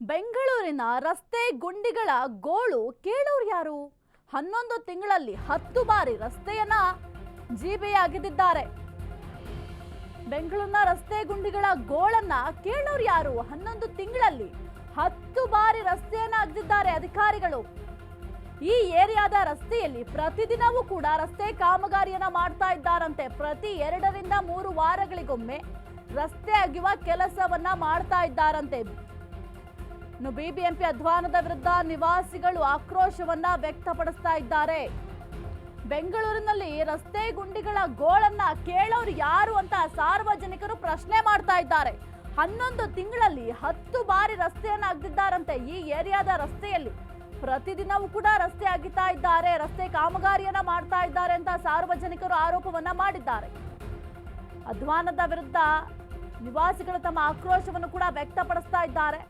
ಬೆಂಗಳೂರಿನ ರಸ್ತೆ ಗುಂಡಿಗಳ ಗೋಳು ಕೇಳೋರು ಯಾರು? 11 ತಿಂಗಳಲ್ಲಿ 10 ಬಾರಿ ರಸ್ತೆಯನ್ನ ಜೀಬೆಯಾಗಿದ್ದಾರೆ. ಬೆಂಗಳೂರಿನ ರಸ್ತೆ ಗುಂಡಿಗಳ ಗೋಳನ್ನ ಕೇಳೋರು ಯಾರು? 11 ತಿಂಗಳಲ್ಲಿ 10 ಬಾರಿ ರಸ್ತೆಯನ್ನ ಅಗೆದಿದ್ದಾರೆ ಅಧಿಕಾರಿಗಳು. ಈ ಏರಿಯಾದ ರಸ್ತೆಯಲ್ಲಿ ಪ್ರತಿದಿನವೂ ಕೂಡ ರಸ್ತೆ ಕಾಮಗಾರಿಯನ್ನ ಮಾಡ್ತಾ ಇದ್ದಾರಂತೆ. ಪ್ರತಿ 2 ರಿಂದ 3 ವಾರಗಳಿಗೊಮ್ಮೆ ರಸ್ತೆ ಅಗೆಯುವ ಕೆಲಸವನ್ನ ಮಾಡ್ತಾ ಇದ್ದಾರಂತೆ. ಇನ್ನು ಬಿಬಿಎಂಪಿ ಅಧ್ವಾನದ ವಿರುದ್ಧ ನಿವಾಸಿಗಳು ಆಕ್ರೋಶವನ್ನ ವ್ಯಕ್ತಪಡಿಸ್ತಾ ಇದ್ದಾರೆ. ಬೆಂಗಳೂರಿನಲ್ಲಿ ರಸ್ತೆ ಗುಂಡಿಗಳ ಗೋಳನ್ನ ಕೇಳೋರು ಯಾರು ಅಂತ ಸಾರ್ವಜನಿಕರು ಪ್ರಶ್ನೆ ಮಾಡ್ತಾ ಇದ್ದಾರೆ. 11 ತಿಂಗಳಲ್ಲಿ 10 ಬಾರಿ ರಸ್ತೆಯನ್ನ ಅಗೆದಿದ್ದಾರಂತೆ. ಈ ಏರಿಯಾದ ರಸ್ತೆಯಲ್ಲಿ ಪ್ರತಿದಿನವೂ ಕೂಡ ರಸ್ತೆ ಅಗಿತಾ ಇದ್ದಾರೆ, ರಸ್ತೆ ಕಾಮಗಾರಿಯನ್ನ ಮಾಡ್ತಾ ಇದ್ದಾರೆ ಅಂತ ಸಾರ್ವಜನಿಕರು ಆರೋಪವನ್ನ ಮಾಡಿದ್ದಾರೆ. ಅಧ್ವಾನದ ವಿರುದ್ಧ ನಿವಾಸಿಗಳು ತಮ್ಮ ಆಕ್ರೋಶವನ್ನು ಕೂಡ ವ್ಯಕ್ತಪಡಿಸ್ತಾ ಇದ್ದಾರೆ.